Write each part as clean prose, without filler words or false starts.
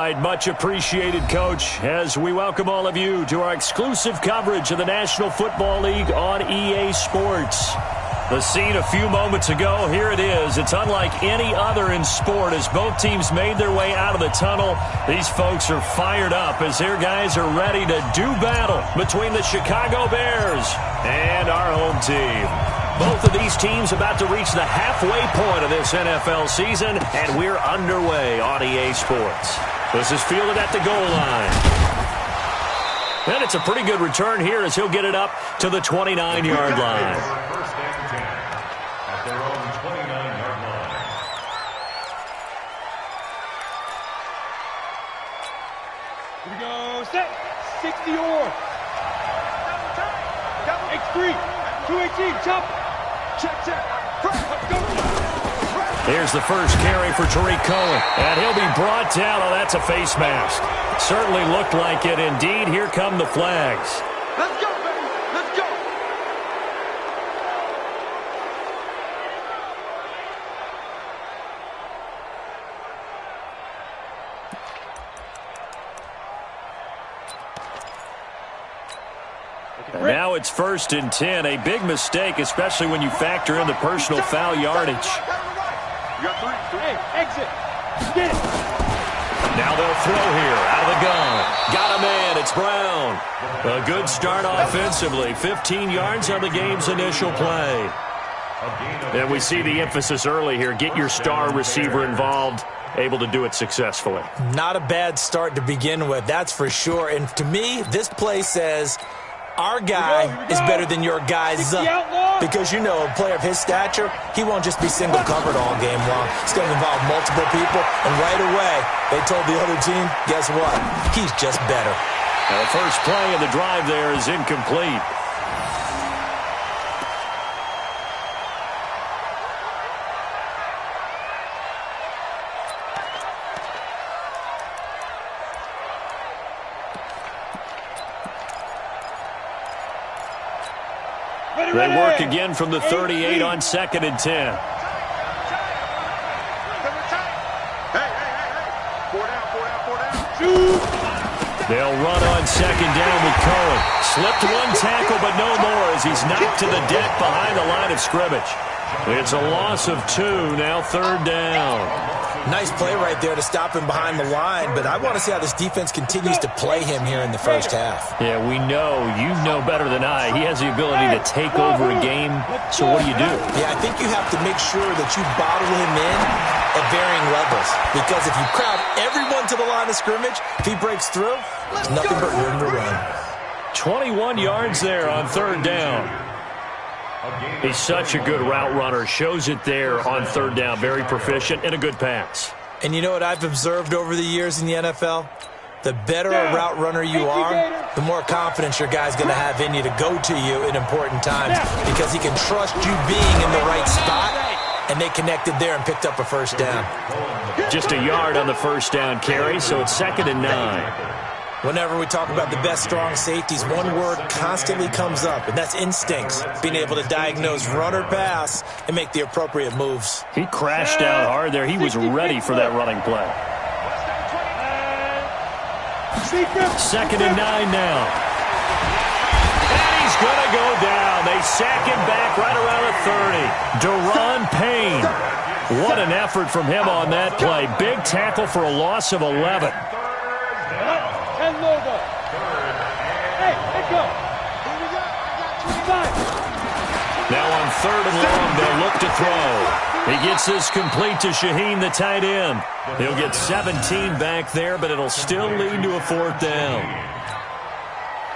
right, much appreciated, Coach, as we welcome all of you to our exclusive coverage of the National Football League on EA Sports. The scene a few moments ago, here it is. It's unlike any other in sport as both teams made their way out of the tunnel. These folks are fired up as their guys are ready to do battle between the Chicago Bears and our home team. Both of these teams about to reach the halfway point of this NFL season, and we're underway on EA Sports. This is fielded at the goal line. And it's a pretty good return here as he'll get it up to the 29-yard line. First and 10 at their own 29-yard line. Here we go. Set. 60 or. X3. 218. Chop. Check. Go. Here's the first carry for Tariq Cohen. And he'll be brought down. Oh, that's a face mask. Certainly looked like it. Indeed, here come the flags. Let's go, baby. Let's go. And now it's 1st and 10. A big mistake, especially when you factor in the personal foul yardage. You got three. Hey, exit. Get it. Now they'll throw here out of the gun. Got a man. It's Brown. A good start offensively. 15 yards on the game's initial play. And we see the emphasis early here. Get your star receiver involved. Able to do it successfully. Not a bad start to begin with, that's for sure. And to me, this play says our guy is better than your guy's. Because, you know, a player of his stature, he won't just be single covered all game long. It's going to involve multiple people. And right away, they told the other team, guess what? He's just better. Now the first play of the drive there is incomplete. They work again from the 38 on 2nd and 10. They'll run on 2nd down with Cohen. Slipped one tackle, but no more as he's knocked to the deck behind the line of scrimmage. It's a loss of 2, now 3rd down. Nice play right there to stop him behind the line, but I want to see how this defense continues to play him here in the first half. Yeah, we know. You know better than I. He has the ability to take over a game, so what do you do? Yeah, I think you have to make sure that you bottle him in at varying levels, because if you crowd everyone to the line of scrimmage, if he breaks through, there's nothing but room to run. 21 yards there on 3rd down. He's such a good route runner. Shows it there on 3rd down. Very proficient and a good pass. And you know what I've observed over the years in the NFL? The better a route runner you are, the more confidence your guy's going to have in you to go to you in important times, because he can trust you being in the right spot, and they connected there and picked up a 1st down. Just a yard on the 1st down carry, so it's 2nd and 9. Whenever we talk about the best strong safeties, one word constantly comes up, and that's instincts. Being able to diagnose run or pass and make the appropriate moves. He crashed out hard there. He was ready for that running play. 2nd and 9 now. And he's going to go down. They sack him back right around the 30. Daron Payne. What an effort from him on that play. Big tackle for a loss of 11. Now on 3rd and long, they'll look to throw. He gets this complete to Shaheen, the tight end. He'll get 17 back there, but it'll still lead to a 4th down.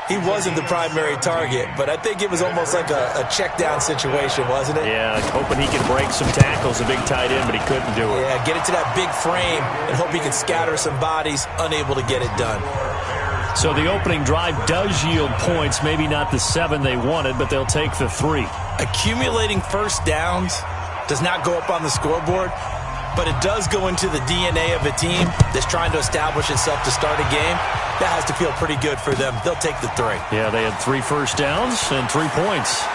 He wasn't the primary target, but I think it was almost like a check down situation, wasn't it? Yeah, hoping he could break some tackles, a big tight end, but he couldn't do it. Yeah, get it to that big frame and hope he can scatter some bodies, unable to get it done. So the opening drive does yield points, maybe not the 7 they wanted, but they'll take the 3. Accumulating 1st downs does not go up on the scoreboard, but it does go into the DNA of a team that's trying to establish itself to start a game. That has to feel pretty good for them. They'll take the 3. Yeah, they had 3 1st downs and 3 points.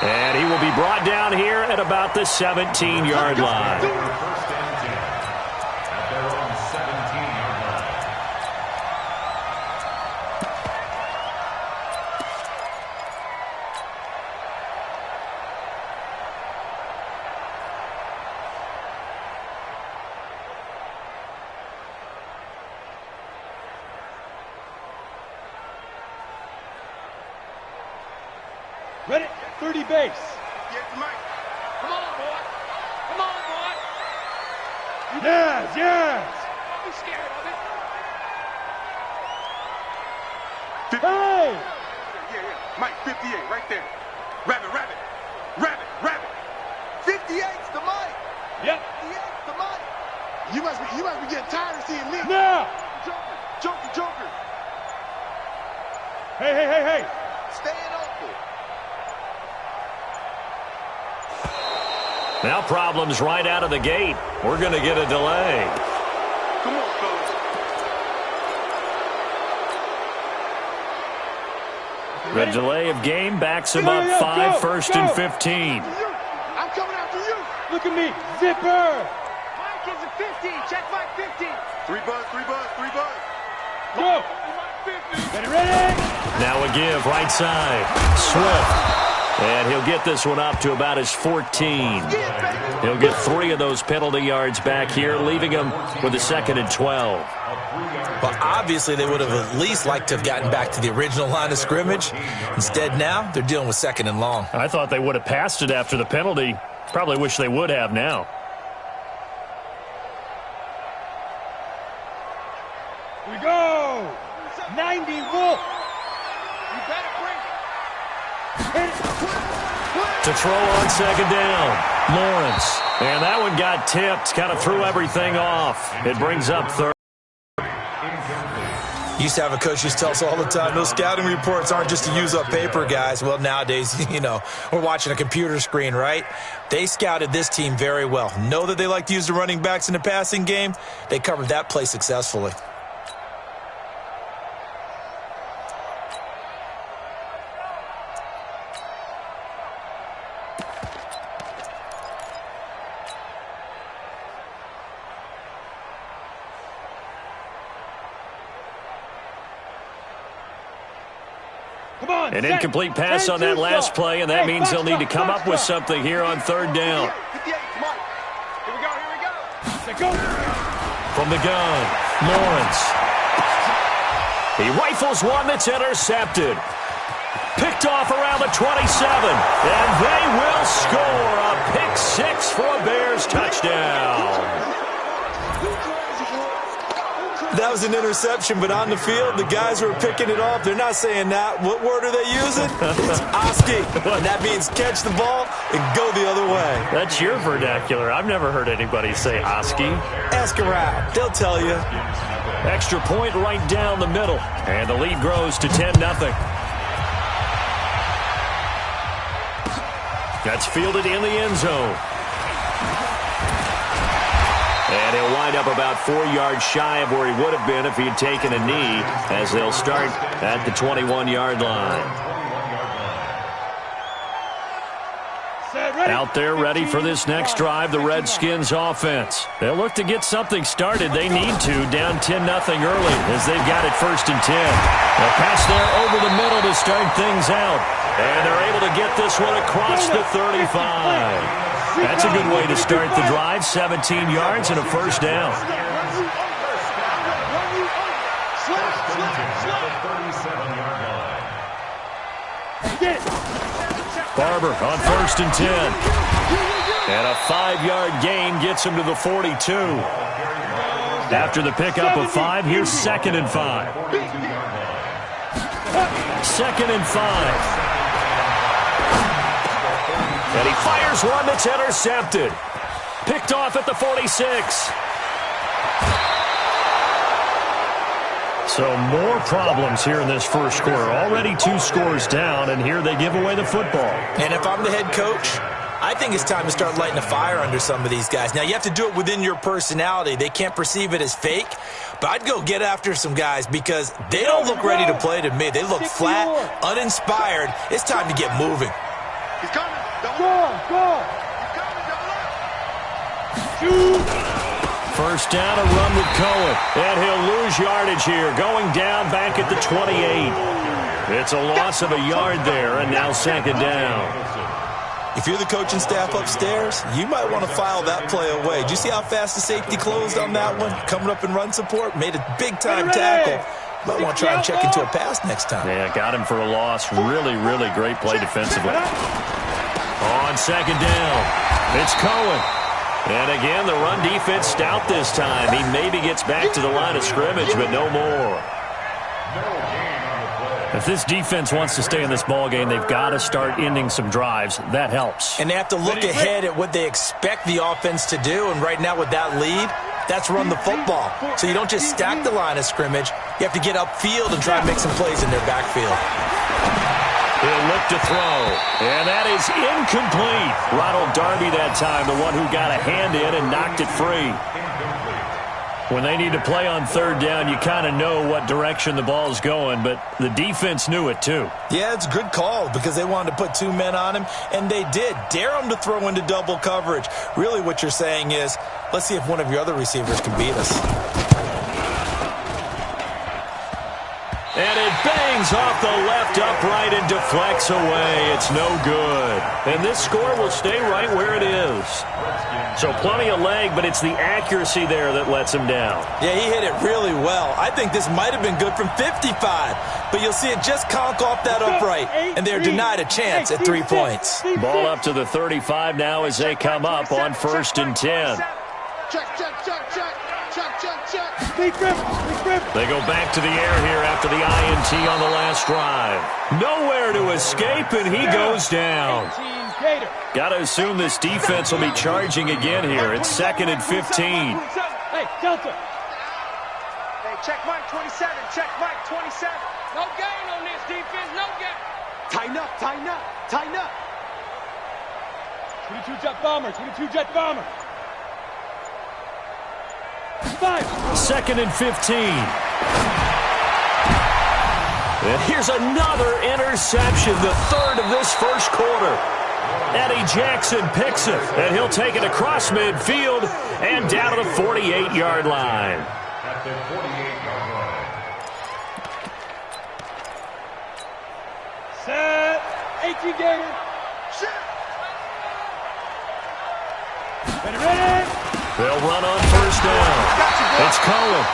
And he will be brought down here at about the 17-yard line. First and 10 at their own 17. Ready? 30 base. Get Mike. Come on, boy. Come on, boy. Yes, yes. Don't be scared of it. Hey! Yeah. Mike, 58, right there. Rabbit. 58's the Mike. Yep. 58's the Mike. You must be getting tired of seeing me. Now! Joker. Hey. Staying open. Now problems right out of the gate. We're going to get a delay. Come on, fellas. The delay of game backs him up 5, first and 15. I'm coming after you. Look at me. Zipper. Mike is a 15. Check Mike 15. 3 buzz. Go. Ready? Now a give, right side. Swift. And he'll get this one up to about his 14. He'll get 3 of those penalty yards back here, leaving him with a 2nd and 12. Well, obviously they would have at least liked to have gotten back to the original line of scrimmage. Instead now, they're dealing with 2nd and long. I thought they would have passed it after the penalty. Probably wish they would have now. Here we go. 90 Wolf. You better bring it. To throw on 2nd down. Lawrence. And that one got tipped. Kind of threw everything off. It brings up 3rd. Used to have a coach used to tell us all the time, those scouting reports aren't just to use up paper, guys. Well, nowadays, we're watching a computer screen, right? They scouted this team very well. Know that they like to use the running backs in the passing game. They covered that play successfully. An incomplete pass on that last play, and that means they'll need to come up with something here on 3rd down. 58's Mike. Here we go. From the gun, Lawrence. He rifles one that's intercepted. Picked off around the 27, and they will score a pick 6 for a Bears touchdown. That was an interception, but on the field, the guys who are picking it off, they're not saying that. What word are they using? It's Oski, and that means catch the ball and go the other way. That's your vernacular. I've never heard anybody say Oski. Ask around. They'll tell you. Extra point right down the middle, and the lead grows to 10-0. That's fielded in the end zone. And he'll wind up about 4 yards shy of where he would have been if he had taken a knee, as they'll start at the 21-yard line. Out there ready for this next drive, the Redskins offense. They'll look to get something started. They need to, down 10-0 early, as they've got it 1st and 10. They'll pass there over the middle to start things out. And they're able to get this one across the 35. That's a good way to start the drive. 17 yards and a 1st down. Barber on 1st and 10. And a 5-yard gain gets him to the 42. After the pickup of 5, here's 2nd and 5. 2nd and 5. And he fires one that's intercepted. Picked off at the 46. So more problems here in this first quarter. Already 2 scores down, and here they give away the football. And if I'm the head coach, I think it's time to start lighting a fire under some of these guys. Now, you have to do it within your personality. They can't perceive it as fake. But I'd go get after some guys because they don't look ready to play to me. They look flat, uninspired. It's time to get moving. He's coming. Go. First down, a run with Cohen. And he'll lose yardage here, going down back at the 28. It's a loss of a yard there, and now 2nd down. If you're the coaching staff upstairs, you might want to file that play away. Did you see how fast the safety closed on that one? Coming up in run support, made a big-time tackle. Might want to try and check into a pass next time. Yeah, got him for a loss. Really, really great play defensively. On second down, it's Cohen. And again, the run defense stout this time. He maybe gets back to the line of scrimmage, but no more. If this defense wants to stay in this ball game, they've got to start ending some drives. That helps. And they have to look ahead at what they expect the offense to do. And right now with that lead, that's run the football. So you don't just stack the line of scrimmage. You have to get upfield and try and make some plays in their backfield. He'll look to throw. And that is incomplete. Ronald Darby that time, the one who got a hand in and knocked it free. When they need to play on third down, you kind of know what direction the ball's going, but the defense knew it too. Yeah, it's a good call because they wanted to put 2 men on him, and they did. Dare him to throw into double coverage. Really what you're saying is, let's see if one of your other receivers can beat us. And it bangs off the left upright and deflects away. It's no good. And this score will stay right where it is. So plenty of leg, but it's the accuracy there that lets him down. Yeah, he hit it really well. I think this might have been good from 55, but you'll see it just conk off that upright, and they're denied a chance at 3 points. Ball up to the 35 now as they come up on 1st and 10. They go back to the air here after the INT on the last drive. Nowhere to escape, and he goes down. Got to assume this defense will be charging again here. It's 2nd and 15. Hey, Delta. Hey, check Mike 27. Check Mike 27. No gain on this defense. No gain. Tighten up, tighten up, tighten up. 22 jet bomber, 22 jet bomber. 2nd and 15. And here's another interception, the 3rd of this first quarter. Eddie Jackson picks it, and he'll take it across midfield and down to the 48-yard line. At the 48-yard line. Set. 18 Gator. Ready. They'll run on 1st down. It's Cohen.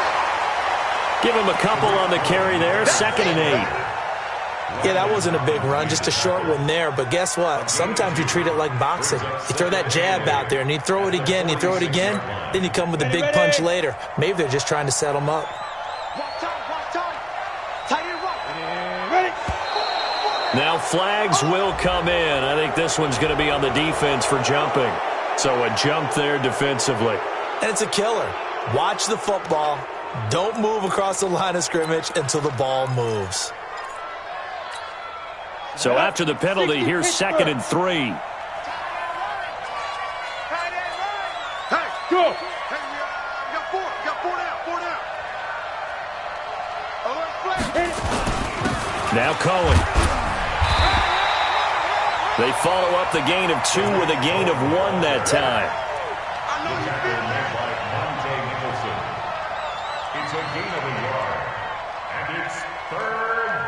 Give him a couple on the carry there. 2nd and 8. Yeah, that wasn't a big run, just a short one there. But guess what? Sometimes you treat it like boxing. You throw that jab out there, and you throw it again, then you come with a big punch later. Maybe they're just trying to set him up. Now flags will come in. I think this one's going to be on the defense for jumping. So a jump there defensively. And it's a killer. Watch the football. Don't move across the line of scrimmage until the ball moves. So after the penalty, here's 2nd and 3. Hey, go. Hey, we got 4. We got 4 down. 4 down. Now Cohen. They follow up the gain of 2 with a gain of 1 that time. It's a gain of a yard, and it's 3rd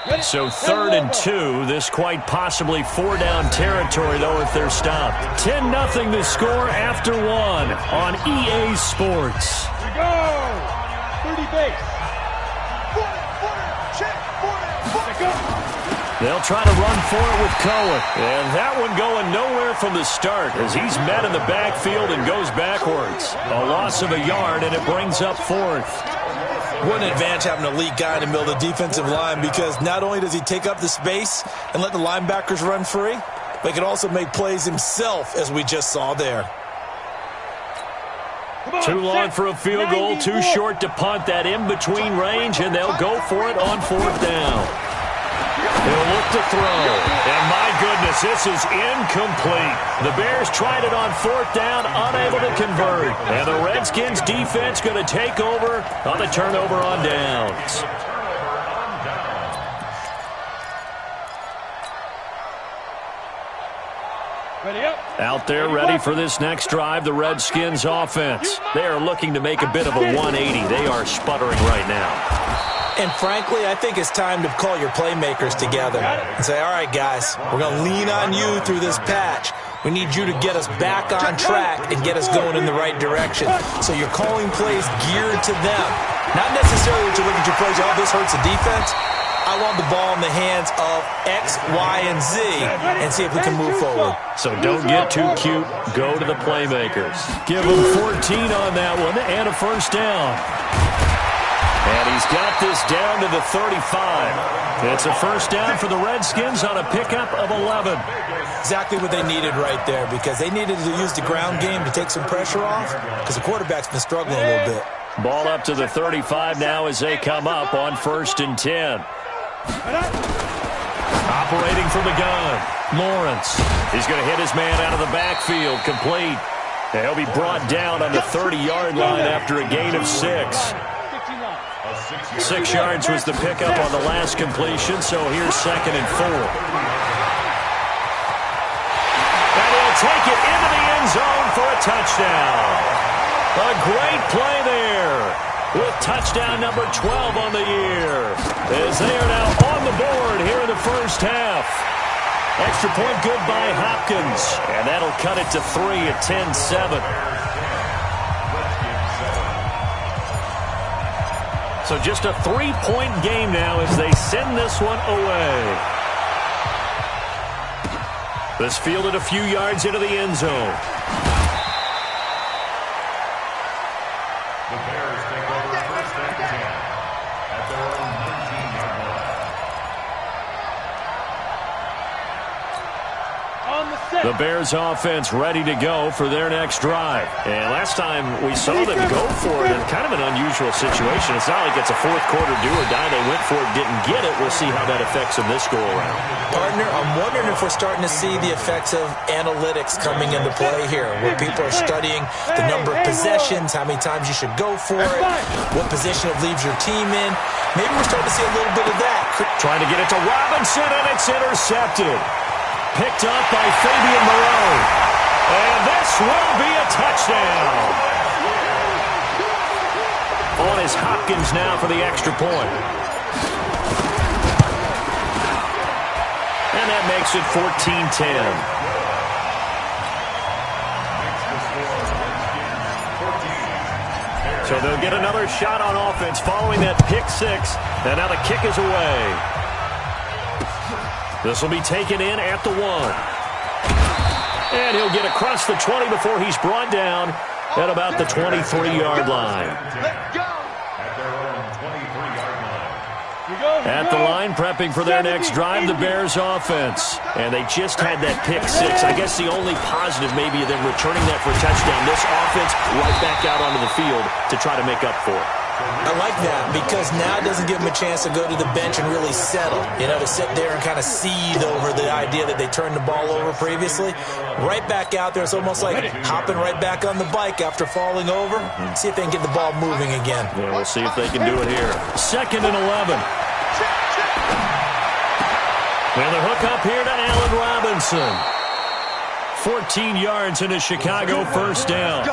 down. So 3rd and 2. This quite possibly 4-down territory, though, if they're stopped. 10-0 the score after 1 on EA Sports. We go. 30 base. They'll try to run for it with Cohen. And that one going nowhere from the start as he's met in the backfield and goes backwards. A loss of a yard, and it brings up 4th. What an advantage having an elite guy in the middle of the defensive line, because not only does he take up the space and let the linebackers run free, but he can also make plays himself, as we just saw there. Too long for a field goal, too short to punt. That in-between range, and they'll go for it on 4th down. He'll look to throw. And my goodness, this is incomplete. The Bears tried it on 4th down, unable to convert. And the Redskins defense going to take over on the turnover on downs. Ready up. Out there ready for this next drive, the Redskins offense. They are looking to make a bit of a 180. They are sputtering right now. And frankly, I think it's time to call your playmakers together and say, all right, guys, we're going to lean on you through this patch. We need you to get us back on track and get us going in the right direction. So you're calling plays geared to them. Not necessarily that you look at your plays, oh, this hurts the defense. I want the ball in the hands of X, Y, and Z and see if we can move forward. So don't get too cute. Go to the playmakers. Give them 14 on that one and a first down. And he's got this down to the 35. It's a first down for the Redskins on a pickup of 11. Exactly what they needed right there, because they needed to use the ground game to take some pressure off, because the quarterback's been struggling a little bit. Ball up to the 35 now as they come up on 1st and 10. Operating from the gun, Lawrence. He's going to hit his man out of the backfield, complete. And he'll be brought down on the 30-yard line after a gain of 6. 6 yards was the pickup on the last completion, so here's 2nd and 4. And he'll take it into the end zone for a touchdown. A great play there with touchdown number 12 on the year, as they are now on the board here in the first half. Extra point good by Hopkins, and that'll cut it to 3 at 10-7. So just a 3-point game now as they send this one away. This fielded a few yards into the end zone. The Bears take over 1st and 10 at their own 19-yard line. On the set. The Bears offense ready to go for their next drive. And last time we saw them go for it in kind of an unusual situation. It's not like it's a fourth quarter do or die. They went for it, didn't get it. We'll see how that affects them this go around. Partner, I'm wondering if we're starting to see the effects of analytics coming into play here, where people are studying the number of possessions, how many times you should go for it, what position it leaves your team in. Maybe we're starting to see a little bit of that. Trying to get it to Robinson, and it's intercepted. Picked up by Fabian Moreau. And this will be a touchdown. On is Hopkins now for the extra point. And that makes it 14-10. So they'll get another shot on offense following that pick 6. And now the kick is away. This will be taken in at the 1. And he'll get across the 20 before he's brought down at about the 23-yard line. At the line, prepping for their next drive, the Bears offense. And they just had that pick 6. I guess the only positive maybe of them returning that for a touchdown. This offense right back out onto the field to try to make up for it. I like that, because now it doesn't give them a chance to go to the bench and really settle, to sit there and kind of seethe over the idea that they turned the ball over previously. Right back out there, it's almost like hopping right back on the bike after falling over. See if they can get the ball moving again. Yeah, we'll see if they can do it here. 2nd and 11. And the hook up here to Allen Robinson. 14 yards in a Chicago first down.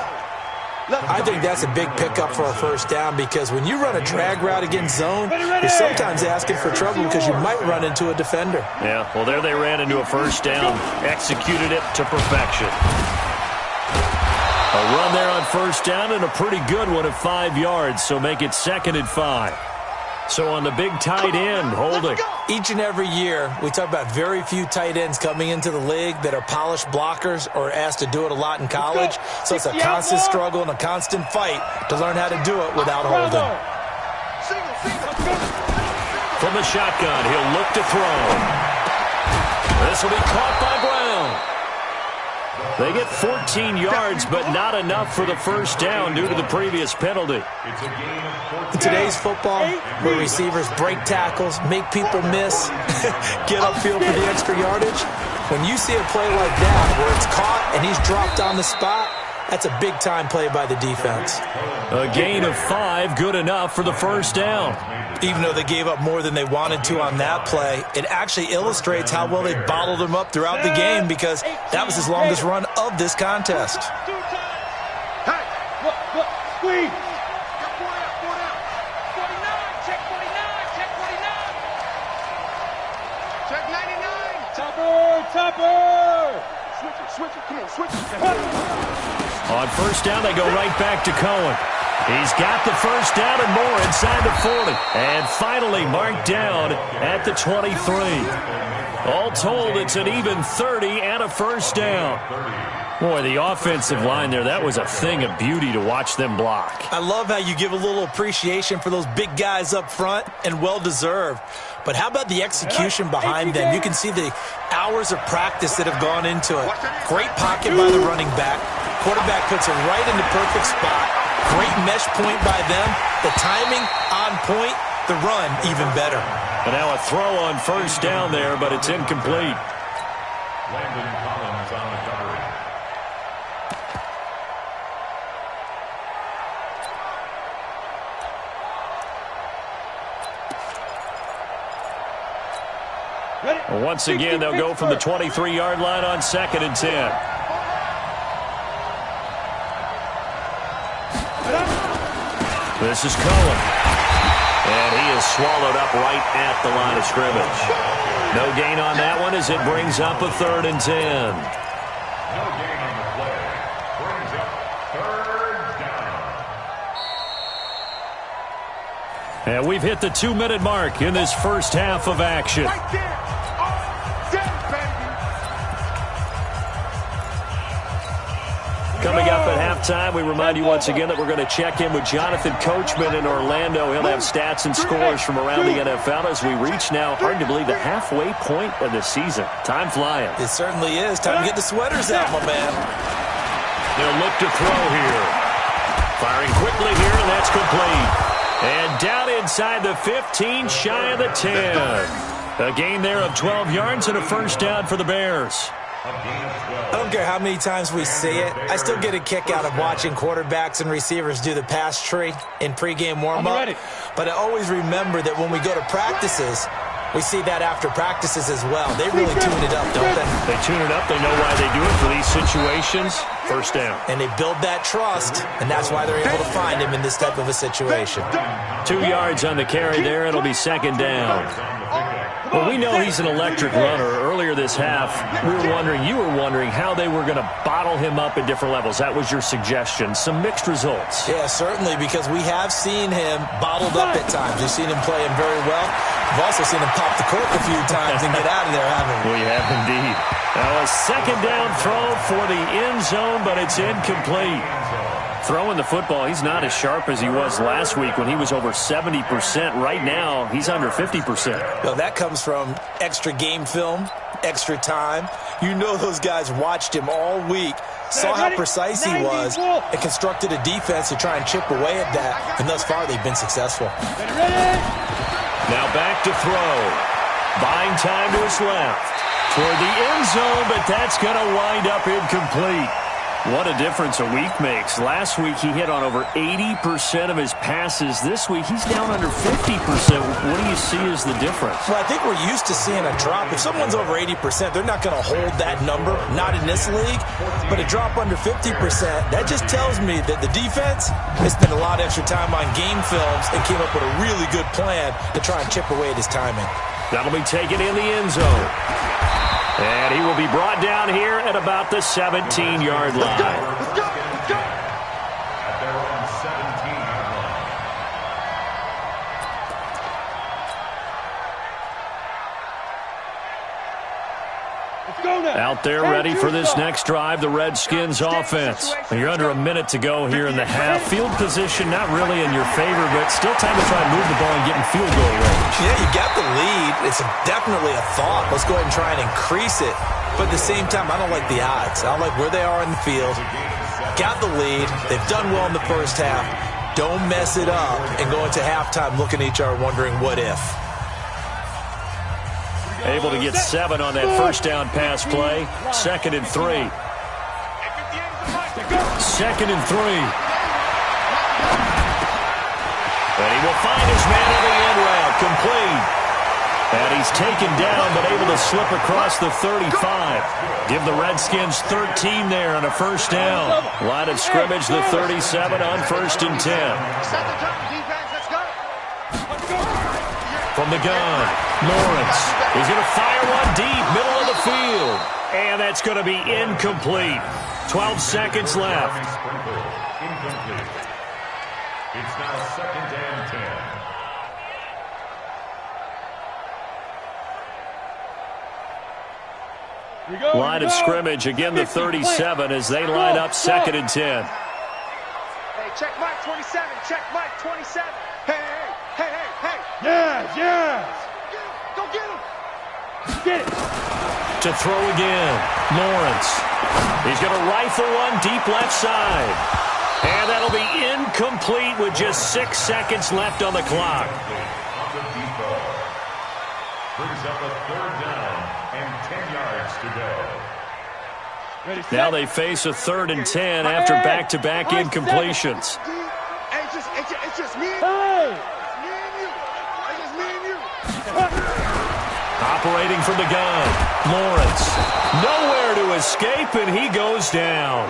I think that's a big pickup for a first down, because when you run a drag route against zone, you're sometimes asking for trouble because you might run into a defender. Yeah, well, there they ran into a first down, executed it to perfection. A run there on first down, and a pretty good one at 5 yards, so make it 2nd and 5. So on the big tight end, holding. Each and every year, we talk about very few tight ends coming into the league that are polished blockers or asked to do it a lot in college. So it's a constant struggle and a constant fight to learn how to do it without holding. From the shotgun, he'll look to throw. This will be caught by Brown. They get 14 yards, but not enough for the first down due to the previous penalty. In today's football, where receivers break tackles, make people miss, get upfield for the extra yardage, when you see a play like that where it's caught and he's dropped on the spot, that's a big-time play by the defense. A gain of 5, good enough for the first down. Even though they gave up more than they wanted to on that play, it actually illustrates how well they bottled him up throughout the game, because that was his longest run of this contest. Hey, look, squeeze. Check 49, check 49. Check 99. Topper. Switch it. Come on, switch it. On first down, they go right back to Cohen. He's got the first down and more inside the 40. And finally marked down at the 23. All told, it's an even 30 and a first down. Boy, the offensive line there, that was a thing of beauty to watch them block. I love how you give a little appreciation for those big guys up front, and well-deserved. But how about the execution behind them? You can see the hours of practice that have gone into it. Great pocket by the running back. Quarterback puts it right in the perfect spot. Great mesh point by them. The timing on point. The run even better. And now a throw on first down there, but it's incomplete. Landon Collins on the coverage. Well, once again, they'll go from the 23-yard line on 2nd and 10. This is Cohen. And he is swallowed up right at the line of scrimmage. No gain on that one as it brings up a 3rd and 10. No gain on the play. Brings up 3rd down. And we've hit the 2-minute mark in this first half of action. Right there. Coming up at halftime, we remind you once again that we're going to check in with Jonathan Coachman in Orlando. He'll have stats and scores from around the NFL as we reach now, hard to believe, the halfway point of the season. Time flying. It certainly is. Time to get the sweaters out, my man. They'll look to throw here. Firing quickly here, and that's complete. And down inside the 15, shy of the 10. A gain there of 12 yards and a first down for the Bears. I don't care how many times we see it. I still get a kick out of watching quarterbacks and receivers do the pass tree in pregame warm-up. But I always remember that when we go to practices, we see that after practices as well. They really tune it up, don't they? They tune it up. They know why they do it for these situations. First down. And they build that trust, and that's why they're able to find him in this type of a situation. 2 yards on the carry there. It'll be 2nd down. Well, we know he's an electric runner. Earlier this half, you were wondering how they were going to bottle him up at different levels. That was your suggestion. Some mixed results. Yeah, certainly, because we have seen him bottled up at times. We've seen him play him very well. We've also seen him pop the cork a few times and get out of there, haven't we? We have indeed. Now a 2nd down throw for the end zone, but it's incomplete. Throwing the football, he's not as sharp as he was last week when he was over 70%. Right now, he's under 50%. Well, that comes from extra game film, extra time. You know those guys watched him all week, saw how precise he was, and constructed a defense to try and chip away at that. And thus far, they've been successful. Now back to throw. Buying time to his left. Toward the end zone, but that's going to wind up incomplete. What a difference a week makes. Last week, he hit on over 80% of his passes. This week, he's down under 50%. What do you see as the difference? Well, I think we're used to seeing a drop. If someone's over 80%, they're not going to hold that number. Not in this league. But a drop under 50%, that just tells me that the defense has spent a lot of extra time on game films and came up with a really good plan to try and chip away at his timing. That'll be taken in the end zone. And he will be brought down here at about the 17-yard line. Let's go. At their own 17-yard line. Out there ready for this next drive, the Redskins offense. You're under a minute to go here in the half. Field position not really in your favor, but still time to try and move the ball and get in field goal range. Yeah, you got the lead. It's definitely a thought. Let's go ahead and try and increase it. But at the same time, I don't like the odds. I don't like where they are in the field. Got the lead. They've done well in the first half. Don't mess it up and go into halftime looking at each other wondering what if. Able to get 7 on that first down pass play. 2nd and 3. 2nd and 3. And he will find his man on the end route. Complete. And he's taken down but able to slip across the 35. Give the Redskins 13 there on a first down. Line of scrimmage, the 37 on 1st and 10. From the gun, Lawrence. He's going to fire one deep, middle of the field. And that's going to be incomplete. 12 seconds left. Incomplete. It's now 2nd and 10. Line of scrimmage, again the 37 as they line up 2nd and 10. Hey, check Mike 27. Check Mike 27. Hey. Yes. Go get him. Get it. To throw again, Lawrence. He's going to rifle one deep left side. And that'll be incomplete with just 6 seconds left on the clock. On the deep ball. Brings up a 3rd down and 10 yards to go. Ready, set. Now they face a 3rd and 10 after back-to-back incompletions. Hey, it's just me. Hey. It's me and you. It's just me and you. Operating from the gun, Lawrence. Nowhere to escape, and he goes down.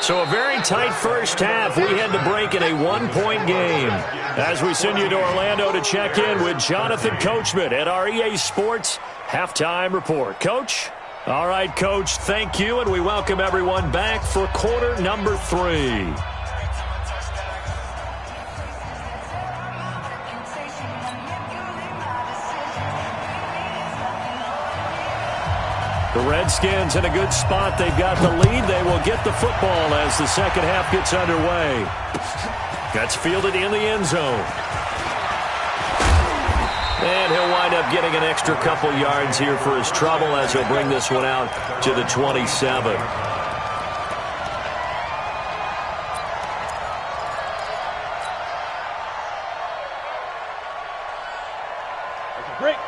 So a very tight first half. We had to break in a 1-point game. As we send you to Orlando to check in with Jonathan Coachman at our EA Sports Halftime Report. Coach? All right, Coach, thank you, and we welcome everyone back for quarter number 3. The Redskins in a good spot. They've got the lead. They will get the football as the second half gets underway. That's fielded in the end zone. And he'll wind up getting an extra couple yards here for his trouble as he'll bring this one out to the 27.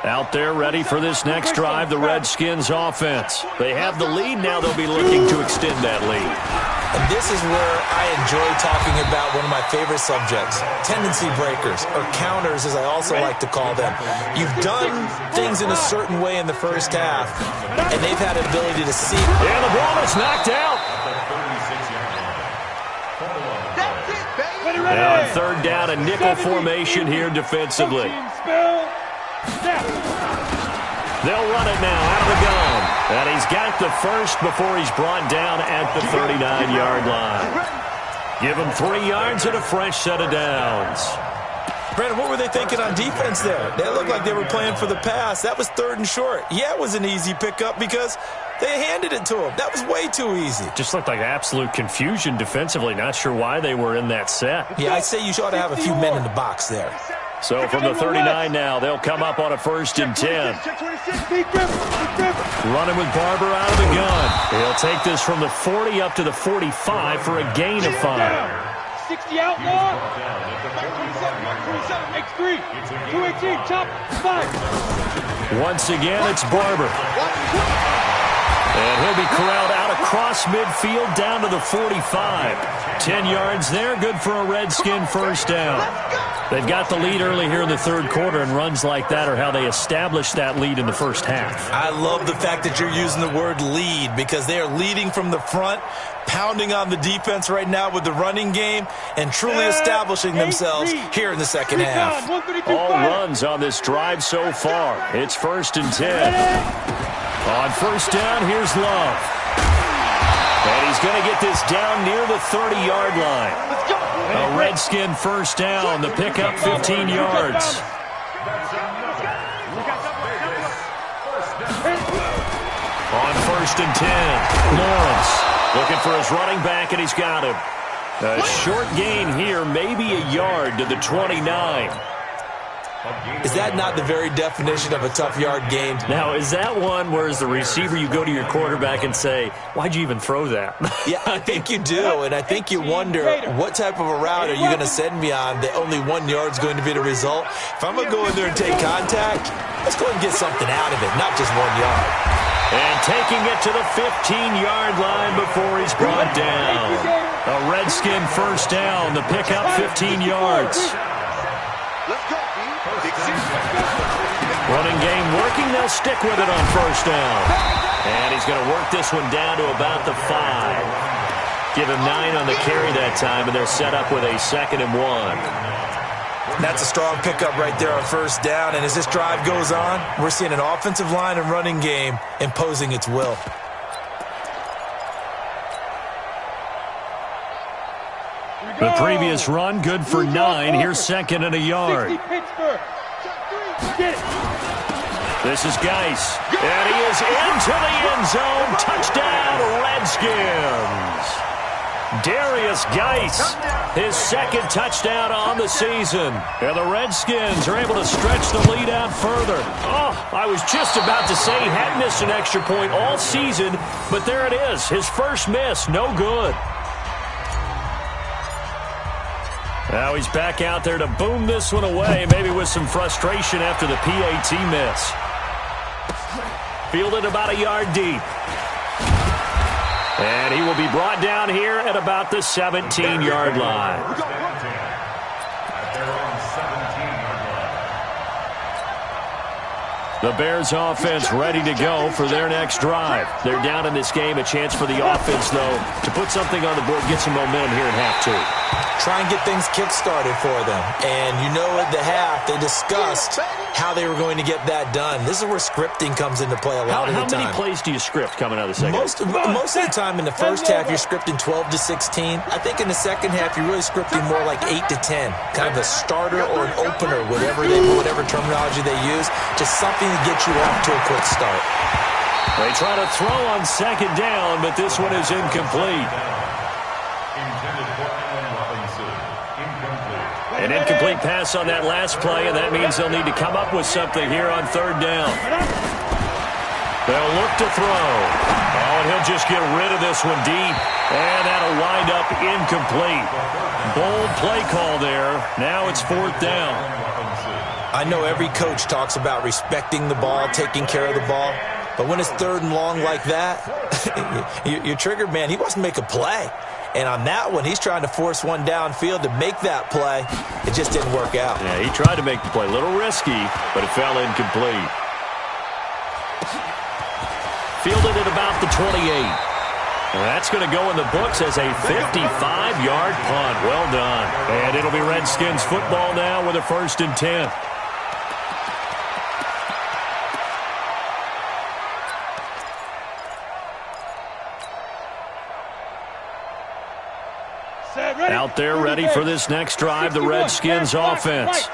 Out there ready for this next drive, the Redskins offense. They have the lead. Now they'll be looking to extend that lead. And this is where I enjoy talking about one of my favorite subjects, tendency breakers, or counters as I also like to call them. You've done things in a certain way in the first half, and they've had an ability to see. And the ball is knocked out. Now on 3rd down, a nickel formation here defensively. They'll run it now out of the gun. And he's got the first before he's brought down at the 39-yard line. Give him 3 yards and a fresh set of downs. Brandon, what were they thinking on defense there? They looked like they were playing for the pass. That was 3rd and short. Yeah, it was an easy pickup because they handed it to him. That was way too easy. Just looked like absolute confusion defensively. Not sure why they were in that set. Yeah, I'd say you ought to have a few men in the box there. So from the 39 now, they'll come up on a 1st and 10. Running with Barber out of the gun. He'll take this from the 40 up to the 45 for a gain of 5. 60 outlaw. 27 makes 3. 218 chop 5. Once again, it's Barber. And he'll be corralled out across midfield down to the 45. 10 yards there, good for a Redskin first down. They've got the lead early here in the 3rd quarter, and runs like that are how they established that lead in the first half. I love the fact that you're using the word lead because they are leading from the front, pounding on the defense right now with the running game, and truly establishing themselves here in the second half. All runs on this drive so far. It's 1st and 10. On 1st down, here's Love. And he's going to get this down near the 30-yard line. A Redskin first down, the pickup 15 yards. On 1st and 10, Lawrence looking for his running back, and he's got him. A short gain here, maybe a yard to the 29. Is that not the very definition of a tough yard gain? Now, is that one where as the receiver you go to your quarterback and say, why'd you even throw that? Yeah, I think you do, and I think you wonder what type of a route are you going to send me on that only 1 yard's going to be the result? If I'm going to go in there and take contact, let's go and get something out of it, not just 1 yard. And taking it to the 15-yard line before he's brought down. A Redskin first down, the pickup 15 yards. Running game working, they'll stick with it on 1st down. And he's going to work this one down to about the 5. Give him 9 on the carry that time, and they're set up with a 2nd and 1. That's a strong pickup right there on first down. And as this drive goes on, we're seeing an offensive line and running game imposing its will. The previous run, good for 9. Here's second and a yard. This is Geis. And he is into the end zone. Touchdown, Redskins. Darius Geis, his second touchdown on the season. And the Redskins are able to stretch the lead out further. Oh, I was just about to say he hadn't missed an extra point all season, but there it is. His first miss, no good. Now he's back out there to boom this one away, maybe with some frustration after the PAT miss. Fielded about a yard deep. And he will be brought down here at about the 17-yard line. The Bears offense ready to go for their next drive. They're down in this game. A chance for the offense, though, to put something on the board, get some momentum here in half two. Try and get things kick-started for them. And you know at the half, they discussed how they were going to get that done. This is where scripting comes into play a lot of the time. How many plays do you script coming out of the second? Most of the time in the first half, you're scripting 12 to 16. I think in the second half, you're really scripting more like 8 to 10. Kind of a starter or an opener, whatever terminology they use. Just something to get you off to a quick start. They try to throw on second down, but this one is incomplete. An incomplete pass on that last play, and that means they'll need to come up with something here on third down. They'll look to throw. Oh, and he'll just get rid of this one deep. And that'll wind up incomplete. Bold play call there. Now it's fourth down. I know every coach talks about respecting the ball, taking care of the ball. But when it's third and long like that, your trigger man, he wants to make a play. And on that one, he's trying to force one downfield to make that play. It just didn't work out. Yeah, he tried to make the play. A little risky, but it fell incomplete. Fielded at about the 28. And that's going to go in the books as a 55-yard punt. Well done. And it'll be Redskins football now with a 1st and 10. Out there ready for this next drive, the Redskins offense.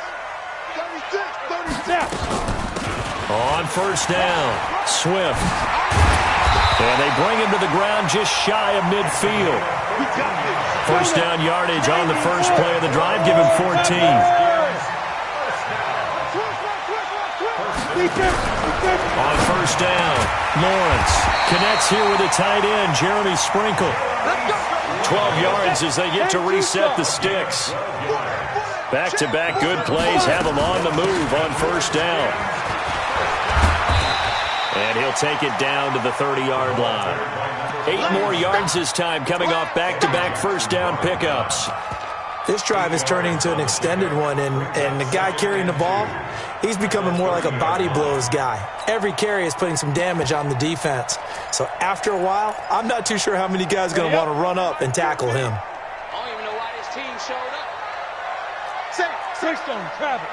On first down, Swift. And they bring him to the ground just shy of midfield. First down yardage on the first play of the drive. Give him 14. On first down, Lawrence connects here with a tight end, Jeremy Sprinkle. 12 yards as they get to reset the sticks. Back-to-back good plays have them on the move on first down. And he'll take it down to the 30-yard line. 8 more yards this time coming off back-to-back first down pickups. This drive is turning into an extended one, and the guy carrying the ball, he's becoming more like a body blows guy. Every carry is putting some damage on the defense. So after a while, I'm not too sure how many guys are going to want to run up and tackle him. I don't even know why this team showed up. Stone, travel.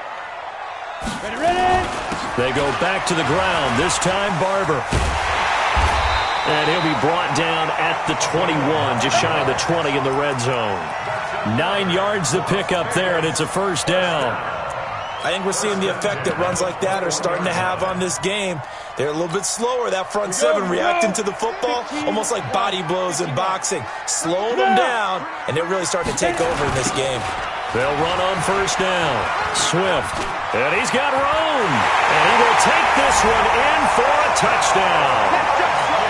Ready. They go back to the ground, this time Barber. And he'll be brought down at the 21, just shy of the 20 in the red zone. 9 yards to pick up there, and it's a first down. I think we're seeing the effect that runs like that are starting to have on this game. They're a little bit slower, that front seven, reacting to the football, almost like body blows in boxing. Slow them down, and they're really starting to take over in this game. They'll run on first down. Swift, and he's got room. And he will take this one in for a touchdown.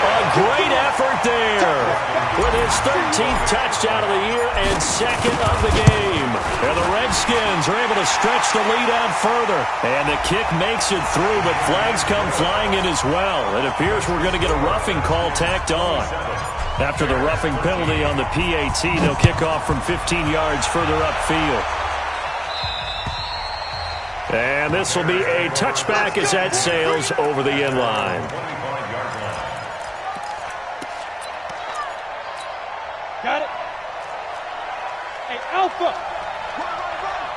A great effort there with his 13th touchdown of the year and second of the game. And the Redskins are able to stretch the lead out further. And the kick makes it through, but flags come flying in as well. It appears we're going to get a roughing call tacked on. After the roughing penalty on the PAT, they'll kick off from 15 yards further upfield. And this will be a touchback as that sails over the end line. Got it. Hey, Alpha.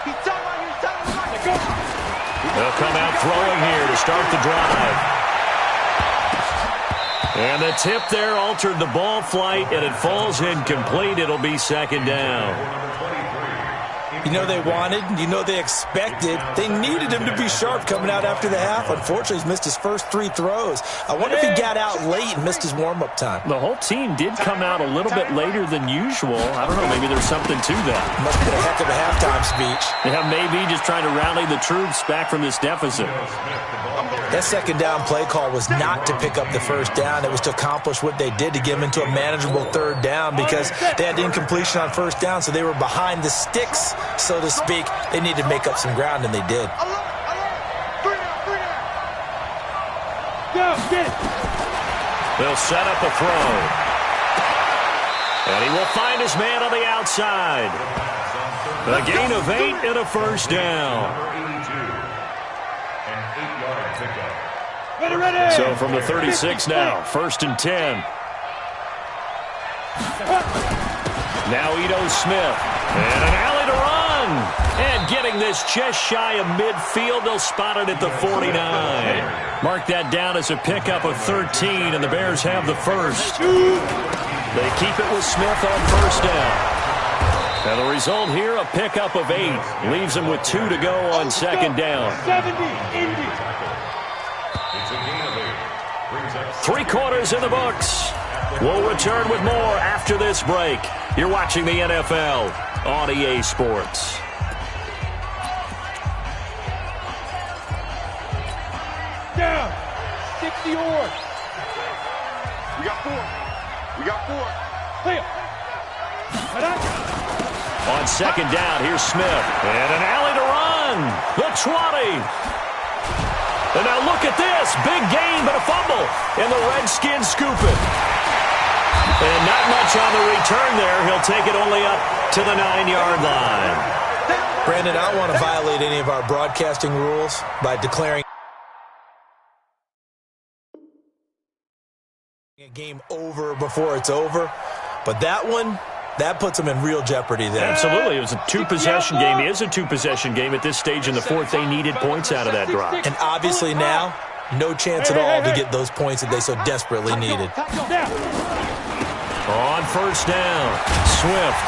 He's talking about you. He's talking about you. Go. They'll come out throwing here to start the drive. And the tip there altered the ball flight, and it falls incomplete. It'll be second down. You know they wanted, you know they expected. They needed him to be sharp coming out after the half. Unfortunately, he's missed his first 3 throws. I wonder if he got out late and missed his warm-up time. The whole team did come out a little bit later than usual. I don't know, maybe there's something to that. Must have been a heck of a halftime speech. Yeah, maybe just trying to rally the troops back from this deficit. That second down play call was not to pick up the first down. It was to accomplish what they did to get them into a manageable third down because they had incompletion on first down, so they were behind the sticks, so to speak. They needed to make up some ground, and they did. Go, get it. They'll set up a throw. And he will find his man on the outside. A gain of 8 and a first down. Ready, ready. So from the 36 now, 1st and 10. Now Ito Smith. And an alley to run. And getting this just shy of midfield. They'll spot it at the 49. Mark that down as a pickup of 13, and the Bears have the first. They keep it with Smith on first down. And the result here, a pickup of 8. Leaves them with 2 to go on second down. 70, Indy. 3 quarters in the books. We'll return with more after this break. You're watching the NFL on EA Sports. Down. 60 yards. We got 4. We got 4. Clear. On second down, here's Smith. And an alley to run. The 20. And now look at this. Big gain, but a fumble. And the Redskins scoop it. And not much on the return there. He'll take it only up to the 9-yard line. Brandon, I don't want to violate any of our broadcasting rules by declaring a game over before it's over. But that one, that puts them in real jeopardy there. Absolutely. It was a 2-possession game. It is a 2-possession game at this stage in the 4th. They needed points out of that drive. And obviously now, no chance at all to get those points that they so desperately needed. On first down, Swift.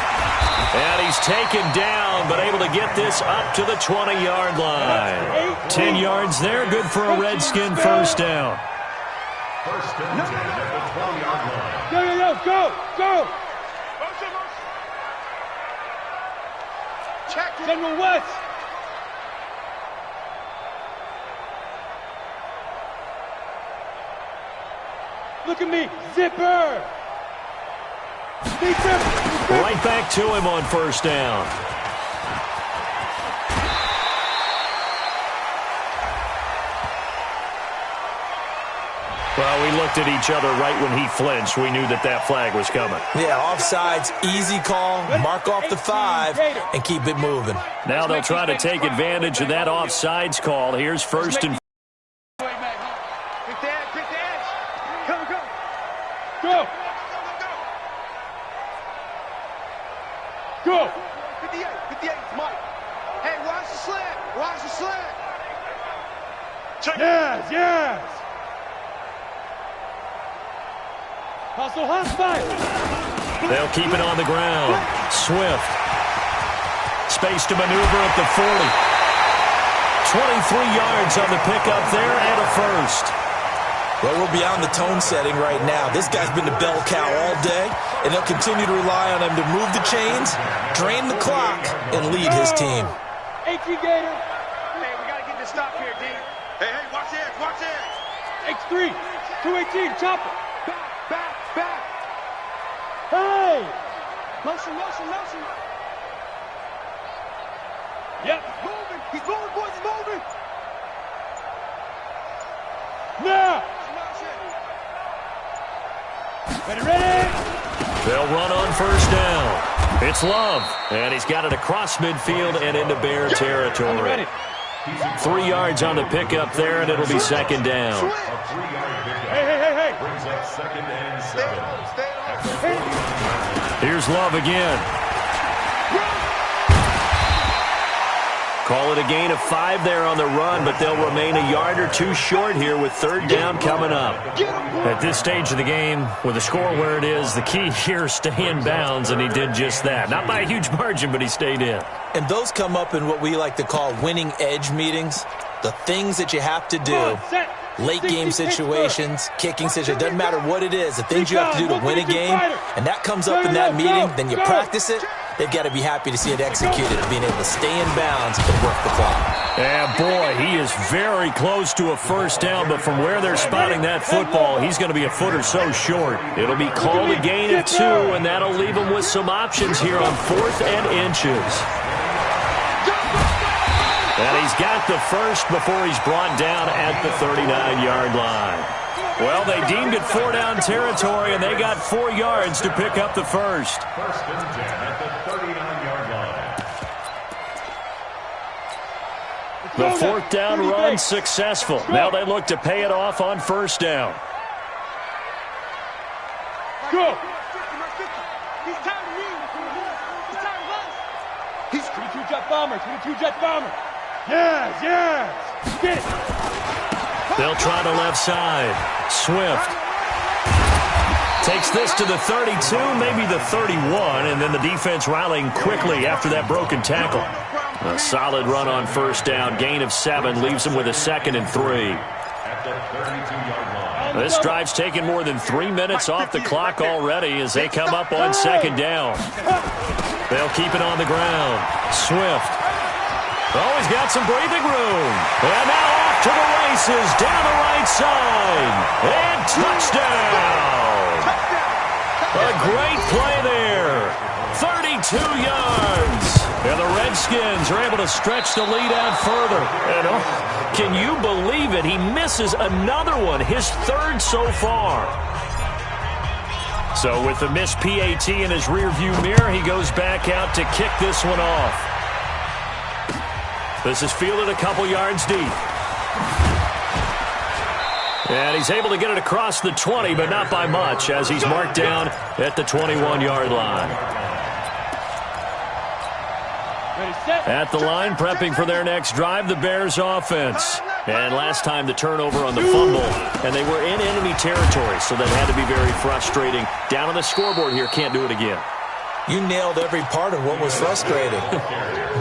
And he's taken down, but able to get this up to the 20-yard line. 10 yards there, good for a Redskin first down. First and 10 at the 20-yard line. Go. Check. General West. Look at me. Zipper. Right back to him on first down. Well, we looked at each other right when he flinched. We knew that that flag was coming. Yeah, offsides, easy call, mark off the 5, and keep it moving. Now they'll try to take advantage of that offsides call. Here's first and... Pick the edge. Come. Go. 58, Mike. Hey, watch the slant. Check. Yes. Hustle, fire. They'll keep it on the ground. Swift. Space to maneuver at the 40. 23 yards on the pickup there and a first. Well, we're beyond the tone setting right now. This guy's been the bell cow all day, and they'll continue to rely on him to move the chains, drain the clock, and lead his team. 18 Gator. Hey, we got to get this stop here, D. Hey, watch it. X3. 218, chopper. Back. Hey. Motion. Yep. Moving. He's moving, boys. He's moving. Now. Ready. They'll run on first down. It's Love, and he's got it across midfield and into Bear territory. 3 yards on the pickup there, and it'll be second down. Hey. Brings up second and 7. Here's Love again. Call it a gain of 5 there on the run, but they'll remain a yard or two short here with third down coming up. At this stage of the game, with the score where it is, the key here is stay in bounds, and he did just that. Not by a huge margin, but he stayed in. And those come up in what we like to call winning edge meetings. The things that you have to do, late game situations, kicking situations, doesn't matter what it is, the things you have to do to win a game, and that comes up in that meeting, then you practice it. They've got to be happy to see it executed, being able to stay in bounds and work the clock. Yeah, boy, he is very close to a first down, but from where they're spotting that football, he's going to be a foot or so short. It'll be called a gain of 2, and that'll leave him with some options here on 4th and inches. And he's got the first before he's brought down at the 39-yard line. Well, they deemed it 4-down territory, and they got 4 yards to pick up the first. First and 10 at the 39-yard line. The 4th down run successful. Now they look to pay it off on first down. Go. He's tired of me. He's tired of us. He's 22 jet bomber. 22 jet bomber. Yes, yes. Get it. They'll try the left side. Swift takes this to the 32, maybe the 31, and then the defense rallying quickly after that broken tackle. A solid run on first down. Gain of 7 leaves him with a 2nd and 3. At the 32-yard line. This drive's taken more than 3 minutes off the clock already as they come up on second down. They'll keep it on the ground. Swift. Oh, he's got some breathing room. And now off to the races down the right side. And touchdown. A great play there. 32 yards. And the Redskins are able to stretch the lead out further. And oh, can you believe it? He misses another one, his 3rd so far. So with the missed PAT in his rearview mirror, he goes back out to kick this one off. This is fielded a couple yards deep. And he's able to get it across the 20, but not by much, as he's marked down at the 21-yard line. At the line, prepping for their next drive, the Bears offense. And last time the turnover on the fumble, and they were in enemy territory, so that had to be very frustrating. Down on the scoreboard here, can't do it again. You nailed every part of what was frustrating.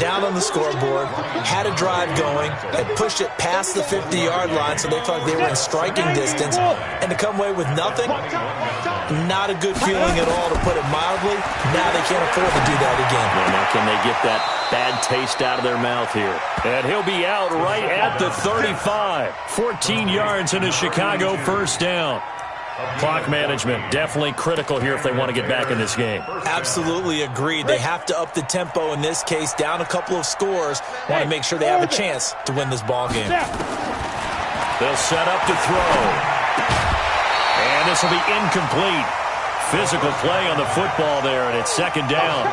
Down on the scoreboard, had a drive going, had pushed it past the 50-yard line so they felt like they were in striking distance, and to come away with nothing, not a good feeling at all, to put it mildly. Now they can't afford to do that again. Well, now can they get that bad taste out of their mouth here? And he'll be out right at the 35. 14 yards in a Chicago first down. Clock management definitely critical here if they want to get back in this game. Absolutely agreed. They have to up the tempo in this case, down a couple of scores. Want to make sure they have a chance to win this ball game. They'll set up to throw. And this will be incomplete. Physical play on the football there, and it's second down.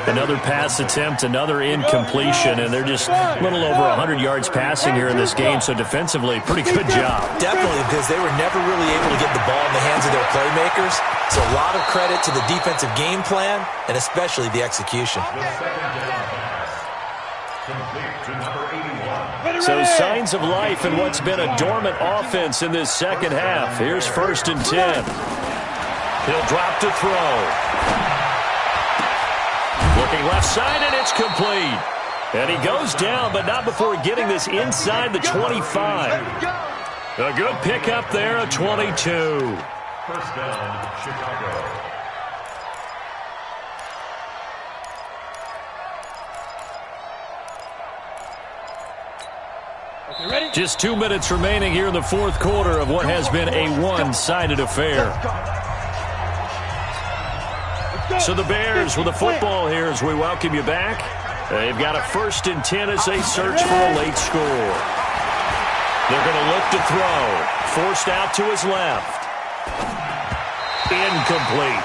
Another pass attempt, another incompletion, and they're just a little over 100 yards passing here in this game, so defensively, pretty good job. Definitely, because they were never really able to get the ball in the hands of their playmakers. So a lot of credit to the defensive game plan, and especially the execution. So signs of life in what's been a dormant offense in this second half. Here's 1st and 10. He'll drop to throw. Looking left side, and it's complete. And he goes down, but not before getting this inside the 25. A good pickup there, a 22. First down, Chicago. Just 2 minutes remaining here in the 4th quarter of what has been a one-sided affair. So the Bears with the football here as we welcome you back. They've got a 1st and 10 as they search for a late score. They're going to look to throw. Forced out to his left. Incomplete.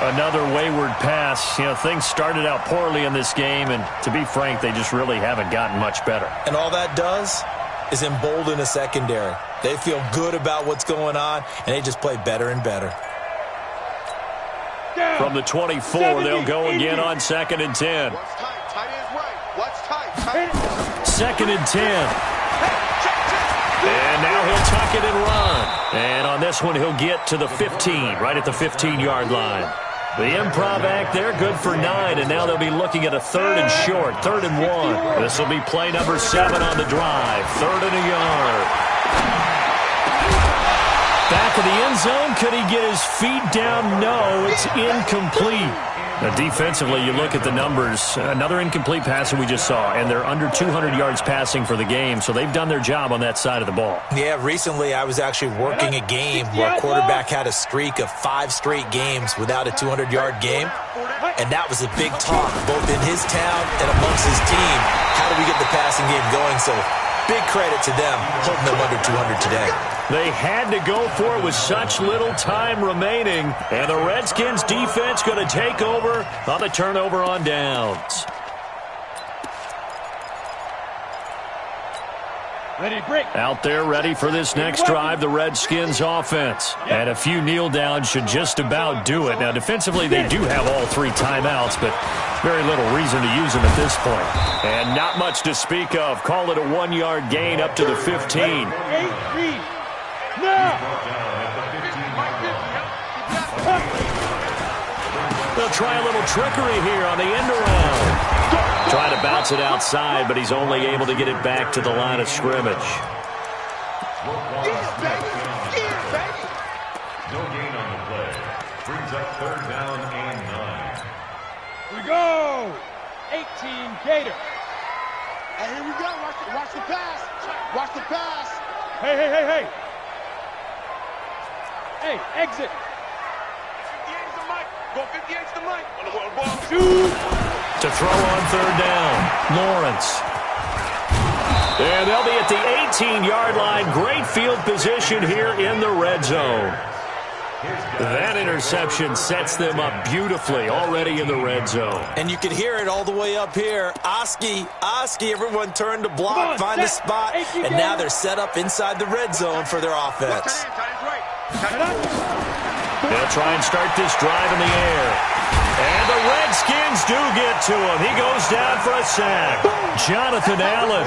Another wayward pass. You know, things started out poorly in this game, and to be frank, they just really haven't gotten much better. And all that does is embolden a secondary. They feel good about what's going on, and they just play better and better. From the 24, they'll go again on 2nd and 10. Tight ends right. Watch 2nd and 10. And now he'll tuck it and run. And on this one, he'll get to the 15, right at the 15-yard line. The improv act there, good for 9, and now they'll be looking at a 3rd and short, 3rd and 1. This will be play number 7 on the drive, 3rd and a yard. Back of the end zone, could he get his feet down? No, it's incomplete. Now, defensively, you look at the numbers. Another incomplete pass that we just saw, and they're under 200 yards passing for the game, so they've done their job on that side of the ball. Yeah, recently I was actually working a game where a quarterback had a streak of 5 straight games without a 200-yard game, and that was a big talk both in his town and amongst his team. How do we get the passing game going? So big credit to them holding them under 200 today. They had to go for it with such little time remaining. And the Redskins defense going to take over on the turnover on downs. Ready, break. Out there ready for this next drive, the Redskins offense. And a few kneel downs should just about do it. Now, defensively, they do have all 3 timeouts, but very little reason to use them at this point. And not much to speak of. Call it a 1-yard gain up to the 15. 8-3. Now. They'll try a little trickery here on the end around. Try to bounce it outside, but he's only able to get it back to the line of scrimmage. No gain on the play. Brings up 3rd down and 9. Here we go. 18 Gator. Hey, here we go. Watch the pass. Watch the pass. Hey, hey, hey, hey. Hey, exit. 58's the mic. Go 58's the mic. Shoot. To throw on 3rd down, Lawrence. And they'll be at the 18-yard line. Great field position here in the red zone. That interception sets them up beautifully already in the red zone. And you can hear it all the way up here. Oski, everyone turned to block, find a spot, and now they're set up inside the red zone for their offense. They'll try and start this drive in the air. And the Redskins do get to him. He goes down for a sack. Jonathan Allen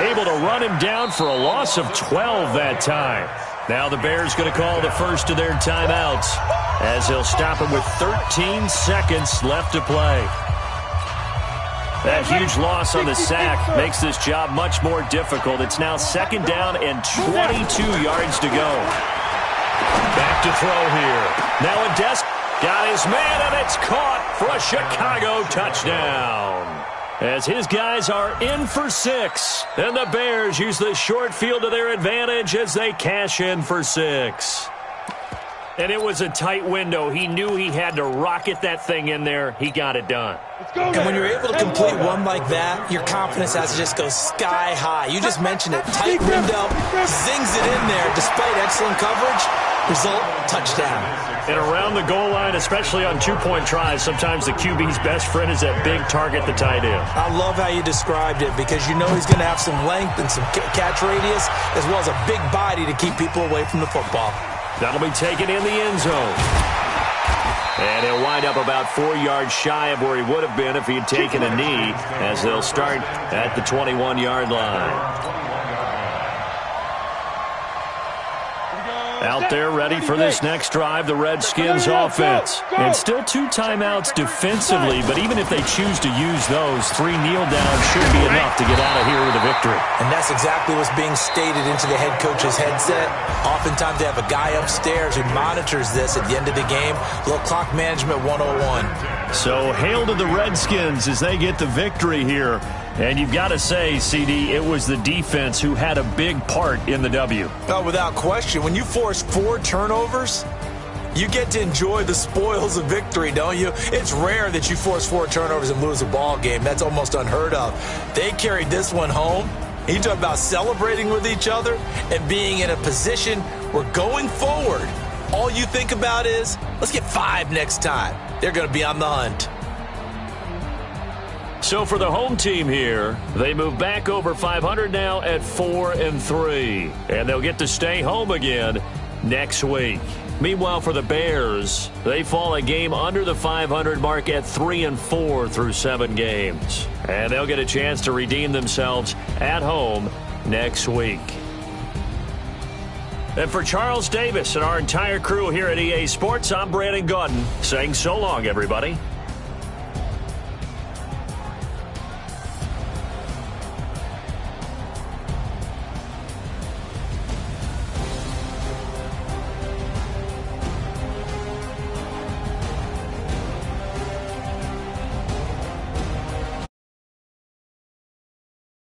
able to run him down for a loss of 12 that time. Now the Bears going to call the first of their timeouts as they'll stop him with 13 seconds left to play. That huge loss on the sack makes this job much more difficult. It's now 2nd down and 22 yards to go. Back to throw here. Now a got his man, and it's caught for a Chicago touchdown. As his guys are in for 6. And the Bears use the short field to their advantage as they cash in for 6. And it was a tight window. He knew he had to rocket that thing in there. He got it done. And when you're able to complete one like that, your confidence has to just go sky high. You just mentioned it. Tight window, zings it in there despite excellent coverage. Result, touchdown. And around the goal line, especially on 2-point tries, sometimes the QB's best friend is that big target, the tight end. I love how you described it because you know he's going to have some length and some catch radius as well as a big body to keep people away from the football. That'll be taken in the end zone. And he'll wind up about 4 yards shy of where he would have been if he had taken a knee as they'll start at the 21-yard line. Out there ready for this next drive, the Redskins offense. And still 2 timeouts defensively, but even if they choose to use those, 3 kneel downs should be enough to get out of here with a victory. And that's exactly what's being stated into the head coach's headset. Oftentimes they have a guy upstairs who monitors this at the end of the game. Little clock management 101. So hail to the Redskins as they get the victory here. And you've got to say, CD, it was the defense who had a big part in the W. Oh, without question. When you force 4 turnovers, you get to enjoy the spoils of victory, don't you? It's rare that you force 4 turnovers and lose a ball game. That's almost unheard of. They carried this one home. You talk about celebrating with each other and being in a position where going forward, all you think about is, let's get 5 next time. They're going to be on the hunt. So for the home team here, they move back over 500 now at 4-3. And they'll get to stay home again next week. Meanwhile, for the Bears, they fall a game under the 500 mark at 3-4 through 7 games. And they'll get a chance to redeem themselves at home next week. And for Charles Davis and our entire crew here at EA Sports, I'm Brandon Gaudin saying so long, everybody.